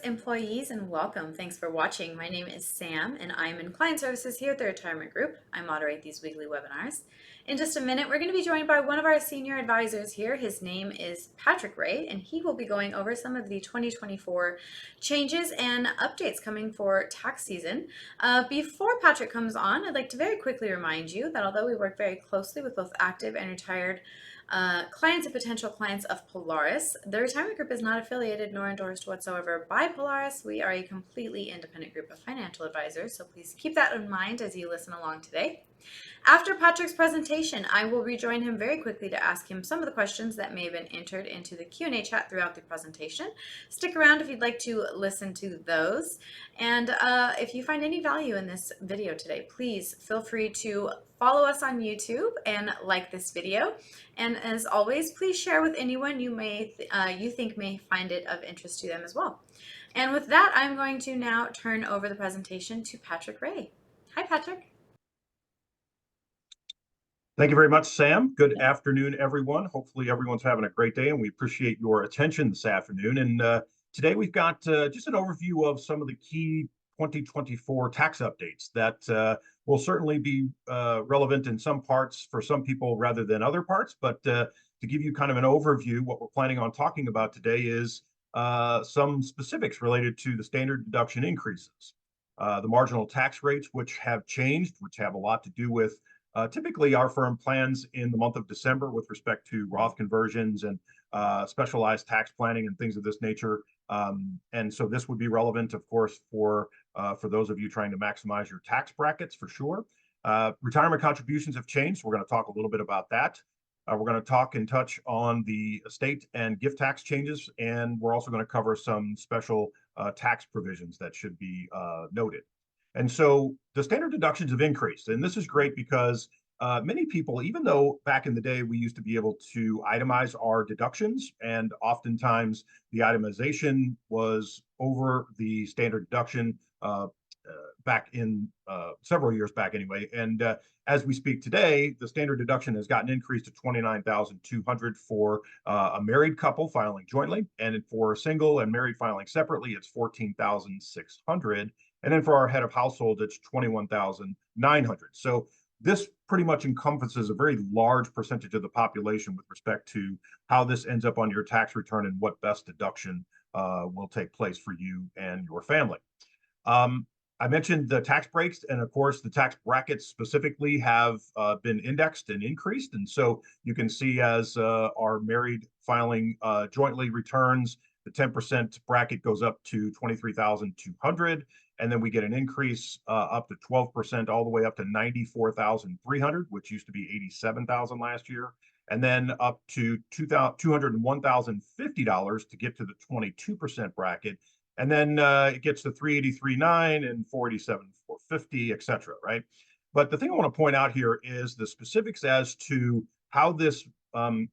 employees, and welcome. Thanks for watching. My name is Sam, and I'm in Client Services here at the Retirement Group. I moderate these weekly webinars. In just a minute, we're going to be joined by one of our senior advisors here. His name is Patrick Ray, and he will be going over some of the 2024 changes and updates coming for tax season. Before Patrick comes on, I'd like to very quickly remind you that although we work very closely with both active and retired clients and potential clients of Polaris, the retirement group is not affiliated nor endorsed whatsoever by Polaris. We are a completely independent group of financial advisors, so please keep that in mind as you listen along today. After Patrick's presentation, I will rejoin him very quickly to ask him some of the questions that may have been entered into the Q&A chat throughout the presentation. Stick around if you'd like to listen to those. And if you find any value in this video today, please feel free to follow us on YouTube and like this video. And as always, please share with anyone you think may find it of interest to them as well. And with that, I'm going to now turn over the presentation to Patrick Ray. Hi, Patrick. Thank you very much, Sam. Good afternoon, everyone. Hopefully everyone's having a great day, and we appreciate your attention this afternoon. And today we've got just an overview of some of the key 2024 tax updates that will certainly be relevant in some parts for some people rather than other parts. But to give you kind of an overview, what we're planning on talking about today is some specifics related to the standard deduction increases, the marginal tax rates, which have changed, which have a lot to do with typically our firm plans in the month of December with respect to Roth conversions and specialized tax planning and things of this nature. And so this would be relevant, of course, for those of you trying to maximize your tax brackets for sure. Retirement contributions have changed. We're going to talk a little bit about that. We're going to talk and touch on the estate and gift tax changes, and we're also going to cover some special tax provisions that should be noted. And so the standard deductions have increased, and this is great because many people, even though back in the day we used to be able to itemize our deductions, and oftentimes the itemization was over the standard deduction back in several years back anyway. And as we speak today, the standard deduction has gotten increased to $29,200 for a married couple filing jointly, and for a single and married filing separately, it's $14,600. And then for our head of household, it's $21,900. So this pretty much encompasses a very large percentage of the population with respect to how this ends up on your tax return and what best deduction will take place for you and your family. I mentioned the tax breaks, and of course the tax brackets specifically have been indexed and increased. And so you can see as our married filing jointly returns, the 10% bracket goes up to $23,200. And then we get an increase up to 12%, all the way up to $94,300, which used to be $87,000 last year. And then up to $201,050 to get to the 22% bracket. And then it gets to $383,900 and $487,450, et cetera, right? But the thing I want to point out here is the specifics as to how this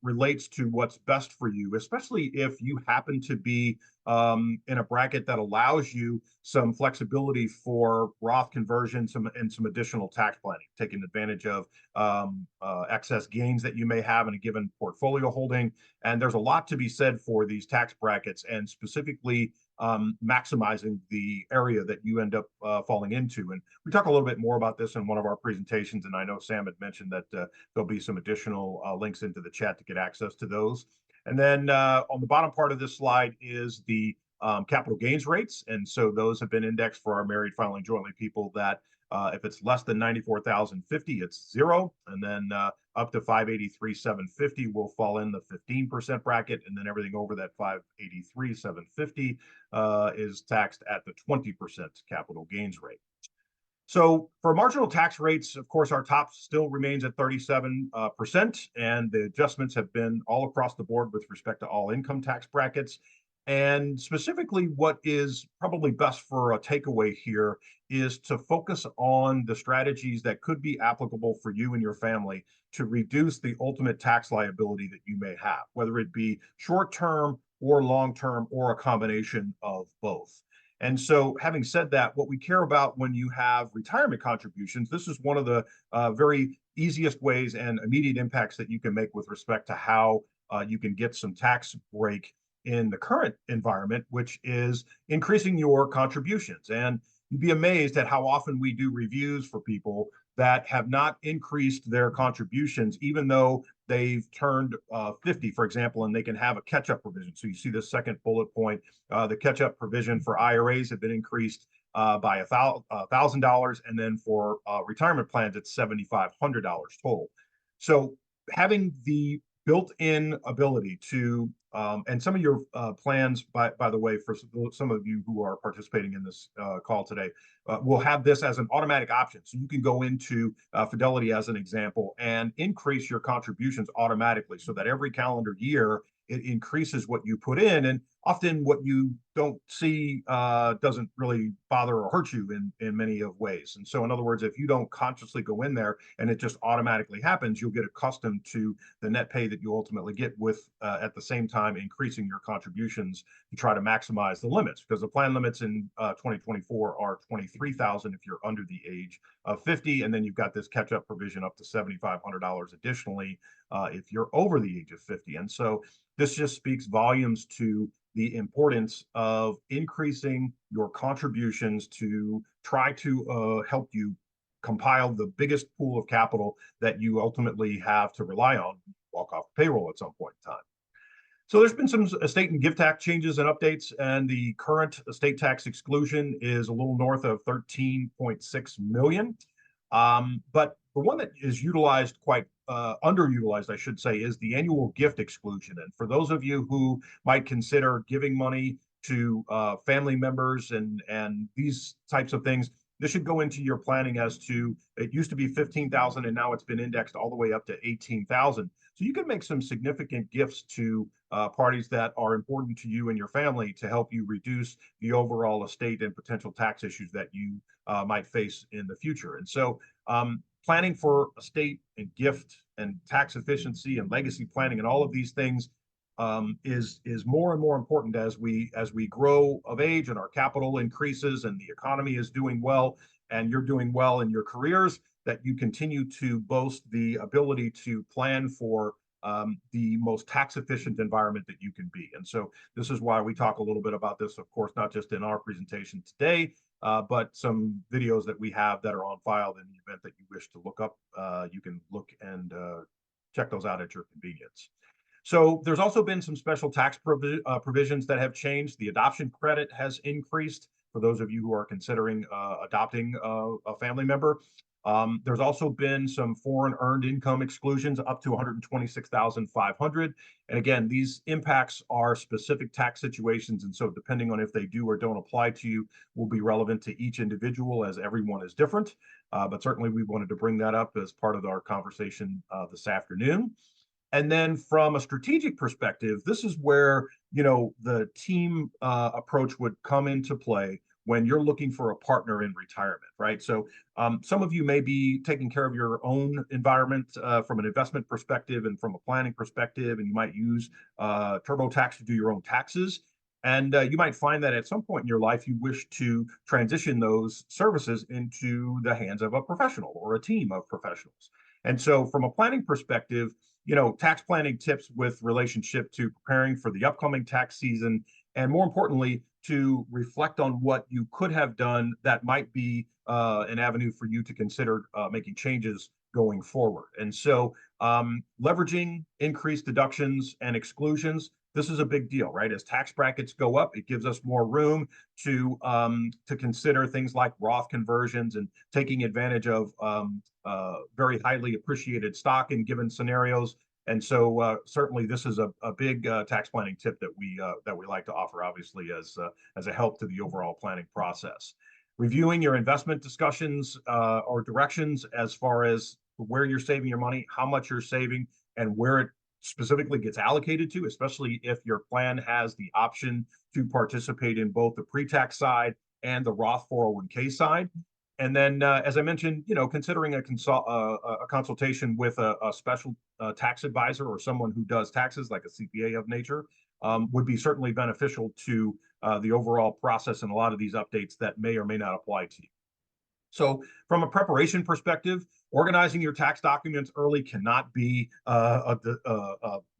relates to what's best for you, especially if you happen to be in a bracket that allows you some flexibility for Roth conversion and some additional tax planning, taking advantage of excess gains that you may have in a given portfolio holding. And there's a lot to be said for these tax brackets, and specifically maximizing the area that you end up falling into. And we talk a little bit more about this in one of our presentations, and I know Sam had mentioned that there'll be some additional links into the chat to get access to those. And then on the bottom part of this slide is the capital gains rates. And so those have been indexed for our married filing jointly people that if it's less than $94,050, it's zero. And then up to $583,750 will fall in the 15% bracket. And then everything over that $583,750 is taxed at the 20% capital gains rate. So for marginal tax rates, of course, our top still remains at 37%, and the adjustments have been all across the board with respect to all income tax brackets. And specifically, what is probably best for a takeaway here is to focus on the strategies that could be applicable for you and your family to reduce the ultimate tax liability that you may have, whether it be short-term or long-term or a combination of both. And so having said that, what we care about when you have retirement contributions, this is one of the very easiest ways and immediate impacts that you can make with respect to how you can get some tax break in the current environment, which is increasing your contributions. And you'd be amazed at how often we do reviews for people that have not increased their contributions, even though they've turned 50, for example, and they can have a catch-up provision. So you see the second bullet point, the catch-up provision for IRAs have been increased by $1,000, and then for retirement plans, it's $7,500 total. So having the built-in ability to, and some of your plans, by the way, for some of you who are participating in this call today, will have this as an automatic option. So you can go into Fidelity as an example and increase your contributions automatically so that every calendar year it increases what you put in. And often what you don't see doesn't really bother or hurt you in many of ways. And so in other words, if you don't consciously go in there and it just automatically happens, you'll get accustomed to the net pay that you ultimately get with at the same time increasing your contributions to try to maximize the limits, because the plan limits in 2024 are 23,000 if you're under the age of 50, and then you've got this catch-up provision up to $7,500 additionally if you're over the age of 50. And so this just speaks volumes to the importance of increasing your contributions to try to help you compile the biggest pool of capital that you ultimately have to rely on, walk off payroll at some point in time. So there's been some estate and gift tax changes and updates, and the current estate tax exclusion is a little north of 13.6 million. But the one that is utilized quite underutilized, I should say, is the annual gift exclusion. And for those of you who might consider giving money to family members and these types of things, this should go into your planning as to, it used to be 15,000 and now it's been indexed all the way up to 18,000. So you can make some significant gifts to parties that are important to you and your family to help you reduce the overall estate and potential tax issues that you might face in the future. And so planning for estate and gift and tax efficiency and legacy planning and all of these things is more and more important as we grow of age and our capital increases and the economy is doing well and you're doing well in your careers, that you continue to boast the ability to plan for the most tax efficient environment that you can be. And so this is why we talk a little bit about this, of course, not just in our presentation today, but some videos that we have that are on file in the event that you wish to look up. You can look and check those out at your convenience. So there's also been some special tax provisions that have changed. The adoption credit has increased for those of you who are considering adopting a family member. There's also been some foreign earned income exclusions up to 126,500. And again, these impacts are specific tax situations. And so depending on if they do or don't apply to you will be relevant to each individual, as everyone is different. But certainly we wanted to bring that up as part of our conversation this afternoon. And then from a strategic perspective, this is where, the team approach would come into play when you're looking for a partner in retirement, right? So some of you may be taking care of your own environment from an investment perspective and from a planning perspective, and you might use TurboTax to do your own taxes. And you might find that at some point in your life, you wish to transition those services into the hands of a professional or a team of professionals. And so from a planning perspective, tax planning tips with relationship to preparing for the upcoming tax season, and more importantly, to reflect on what you could have done that might be an avenue for you to consider making changes going forward. And so leveraging increased deductions and exclusions, this is a big deal, right? As tax brackets go up, it gives us more room to consider things like Roth conversions and taking advantage of very highly appreciated stock in given scenarios. And so certainly this is a big tax planning tip that we like to offer, obviously, as a help to the overall planning process. Reviewing your investment discussions or directions as far as where you're saving your money, how much you're saving, and where it specifically gets allocated to, especially if your plan has the option to participate in both the pre-tax side and the Roth 401k side. And then, as I mentioned, considering a consultation with a special tax advisor or someone who does taxes, like a CPA of nature, would be certainly beneficial to the overall process and a lot of these updates that may or may not apply to you. So from a preparation perspective, organizing your tax documents early cannot be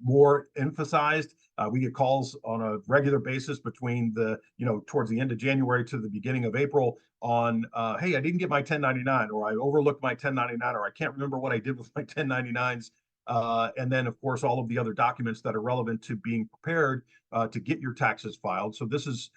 more emphasized. We get calls on a regular basis between towards the end of January to the beginning of April on, hey, I didn't get my 1099, or I overlooked my 1099, or I can't remember what I did with my 1099s. And then, of course, all of the other documents that are relevant to being prepared to get your taxes filed. So this is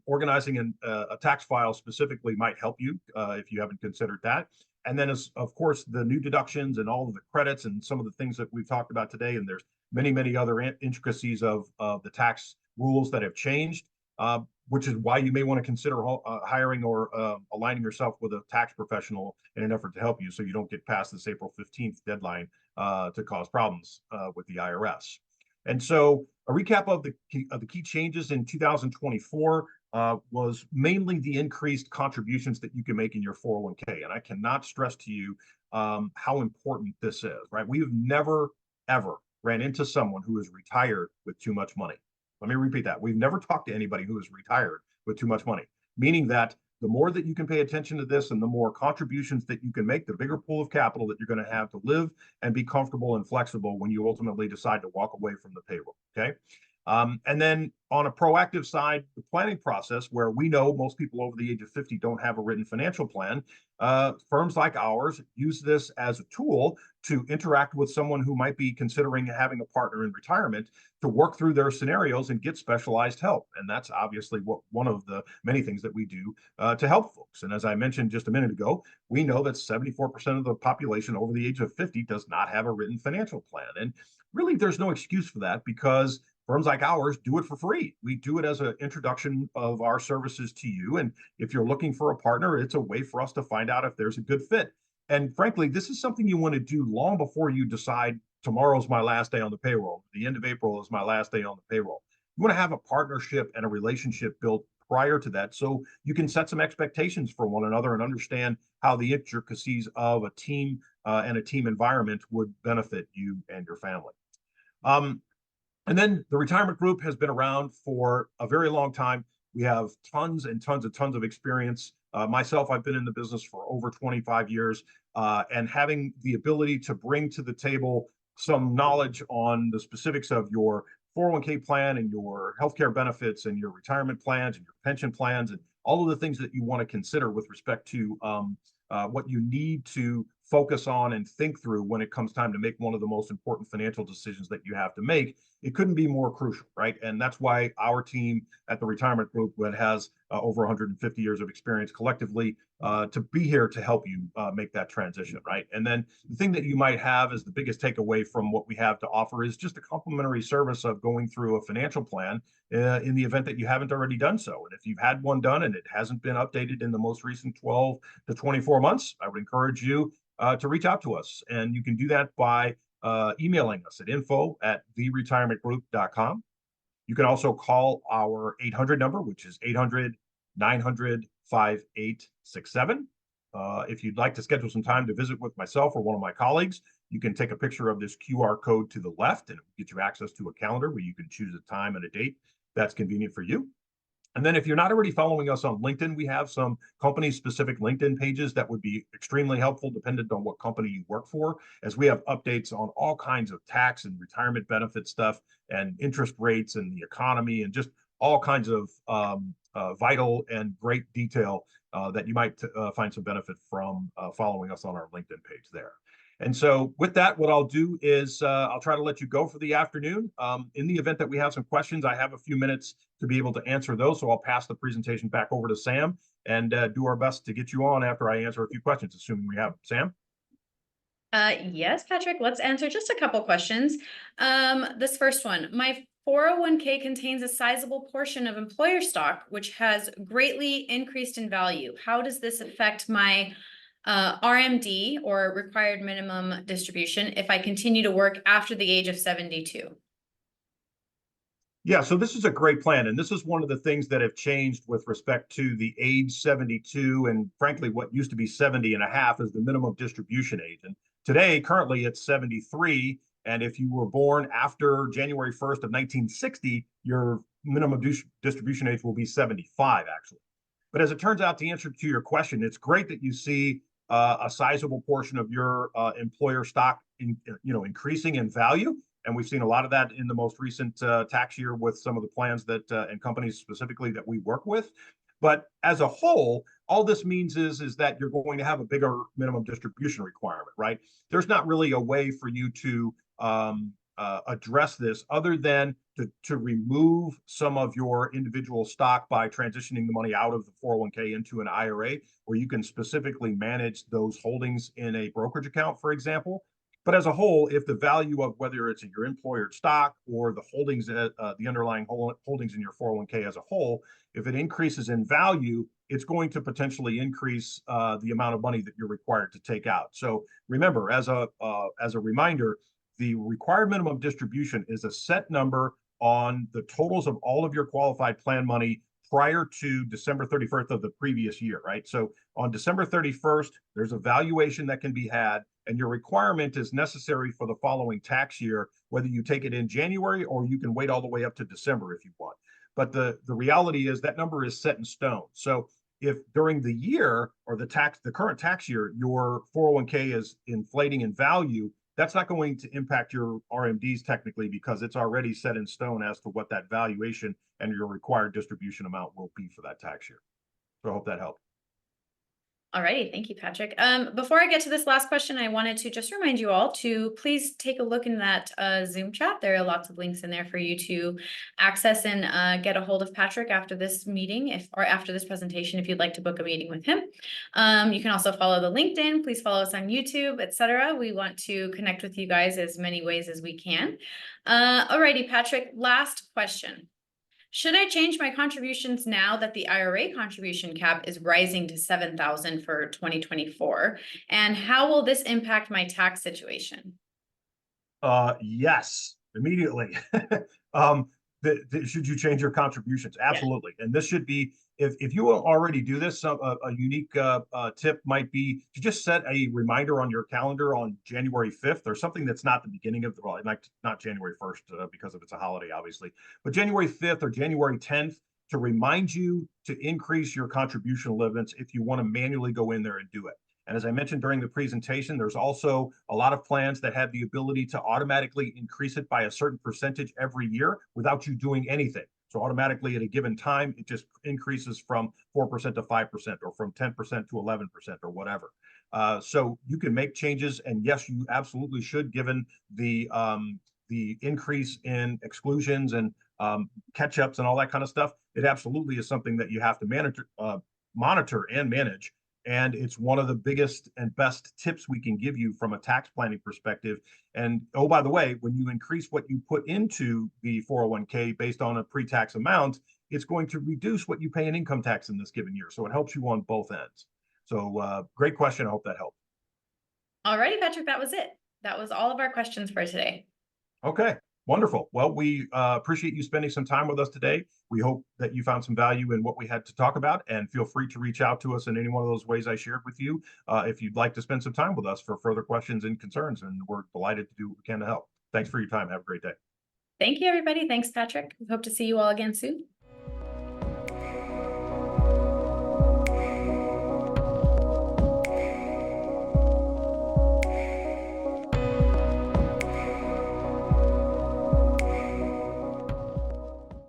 organizing a tax file specifically might help you if you haven't considered that. And then, of course, the new deductions and all of the credits and some of the things that we've talked about today. And there's many, many other intricacies of the tax rules that have changed, which is why you may want to consider hiring or aligning yourself with a tax professional in an effort to help you so you don't get past this April 15th deadline to cause problems with the IRS. And so a recap of the key changes in 2024 was mainly the increased contributions that you can make in your 401k. And I cannot stress to you how important this is, right? We've never, ever ran into someone who is retired with too much money. Let me repeat that. We've never talked to anybody who is retired with too much money, meaning that the more that you can pay attention to this and the more contributions that you can make, the bigger pool of capital that you're going to have to live and be comfortable and flexible when you ultimately decide to walk away from the payroll. Okay. And then on a proactive side, the planning process, where we know most people over the age of 50 don't have a written financial plan, firms like ours use this as a tool to interact with someone who might be considering having a partner in retirement to work through their scenarios and get specialized help. And that's obviously one of the many things that we do to help folks. And as I mentioned just a minute ago, we know that 74% of the population over the age of 50 does not have a written financial plan. And really, there's no excuse for that because firms like ours do it for free. We do it as an introduction of our services to you. And if you're looking for a partner, it's a way for us to find out if there's a good fit. And frankly, this is something you want to do long before you decide tomorrow's my last day on the payroll. The end of April is my last day on the payroll. You want to have a partnership and a relationship built prior to that so you can set some expectations for one another and understand how the intricacies of a team and a team environment would benefit you and your family. And then the retirement group has been around for a very long time. We have tons and tons and tons of experience. Myself, I've been in the business for over 25 years, and having the ability to bring to the table some knowledge on the specifics of your 401k plan and your healthcare benefits and your retirement plans and your pension plans and all of the things that you want to consider with respect to what you need to focus on and think through when it comes time to make one of the most important financial decisions that you have to make. It couldn't be more crucial, right? And that's why our team at the retirement group that has over 150 years of experience collectively to be here to help you make that transition, right? And then the thing that you might have as the biggest takeaway from what we have to offer is just a complimentary service of going through a financial plan in the event that you haven't already done so. And if you've had one done and it hasn't been updated in the most recent 12 to 24 months, I would encourage you to reach out to us. And you can do that by emailing us at info@theretirementgroup.com. You can also call our 800 number, which is 800-900-5867. If you'd like to schedule some time to visit with myself or one of my colleagues, you can take a picture of this QR code to the left and it will get you access to a calendar where you can choose a time and a date that's convenient for you. And then if you're not already following us on LinkedIn, we have some company-specific LinkedIn pages that would be extremely helpful dependent on what company you work for, as we have updates on all kinds of tax and retirement benefit stuff and interest rates and the economy and just all kinds of vital and great detail that you might find some benefit from following us on our LinkedIn page there. And so with that, what I'll do is I'll try to let you go for the afternoon. In the event that we have some questions, I have a few minutes to be able to answer those. So I'll pass the presentation back over to Sam and do our best to get you on after I answer a few questions, assuming we have them. Sam? Yes, Patrick, let's answer just a couple questions. This first one, my 401k contains a sizable portion of employer stock, which has greatly increased in value. How does this affect my RMD, or required minimum distribution, if I continue to work after the age of 72? Yeah, so this is a great plan. And this is one of the things that have changed with respect to the age 72 and frankly, what used to be 70 and a half is the minimum distribution age. And today, currently it's 73. And if you were born after January 1st of 1960, your minimum distribution age will be 75, actually. But as it turns out, to answer to your question, it's great that you see a sizable portion of your employer stock increasing in value. And we've seen a lot of that in the most recent tax year with some of the plans that and companies specifically that we work with. But as a whole, all this means is that you're going to have a bigger minimum distribution requirement, right? There's not really a way for you to address this other than to remove some of your individual stock by transitioning the money out of the 401k into an IRA, where you can specifically manage those holdings in a brokerage account, for example. But as a whole, if the value of whether it's in your employer stock or the holdings, the underlying holdings in your 401k as a whole, if it increases in value, it's going to potentially increase the amount of money that you're required to take out. So remember, as a reminder, the required minimum distribution is a set number on the totals of all of your qualified plan money prior to December 31st of the previous year, right? So on December 31st, there's a valuation that can be had, and your requirement is necessary for the following tax year, whether you take it in January or you can wait all the way up to December if you want. But the reality is that number is set in stone. So if during the year or the current tax year, your 401k is inflating in value, that's not going to impact your RMDs technically, because it's already set in stone as to what that valuation and your required distribution amount will be for that tax year. So I hope that helped. Alrighty, thank you, Patrick. Before I get to this last question, I wanted to just remind you all to please take a look in that Zoom chat. There are lots of links in there for you to access and get a hold of Patrick after this meeting, or after this presentation, if you'd like to book a meeting with him. You can also follow the LinkedIn. Please follow us on YouTube, etc. We want to connect with you guys as many ways as we can. Alrighty, Patrick, last question. Should I change my contributions now that the IRA contribution cap is rising to $7,000 for 2024? And how will this impact my tax situation? Yes, immediately. Should you change your contributions? Absolutely. And this should be, if you will already do this, a unique tip might be to just set a reminder on your calendar on January 5th or something that's not the beginning of the, well, not January 1st because if it's a holiday, obviously, but January 5th or January 10th to remind you to increase your contribution limits if you want to manually go in there and do it. And as I mentioned during the presentation, there's also a lot of plans that have the ability to automatically increase it by a certain percentage every year without you doing anything. So automatically at a given time, it just increases from 4% to 5% or from 10% to 11% or whatever. So you can make changes, and yes, you absolutely should, given the increase in exclusions and catch-ups and all that kind of stuff. It absolutely is something that you have to monitor and manage. And it's one of the biggest and best tips we can give you from a tax planning perspective. And oh, by the way, when you increase what you put into the 401k based on a pre-tax amount, it's going to reduce what you pay in income tax in this given year. So it helps you on both ends. So great question. I hope that helped. All righty, Patrick, that was it. That was all of our questions for today. Okay, wonderful. Well, we appreciate you spending some time with us today. We hope that you found some value in what we had to talk about, and feel free to reach out to us in any one of those ways I shared with you if you'd like to spend some time with us for further questions and concerns, and we're delighted to do what we can to help. Thanks for your time. Have a great day. Thank you, everybody. Thanks, Patrick. We hope to see you all again soon.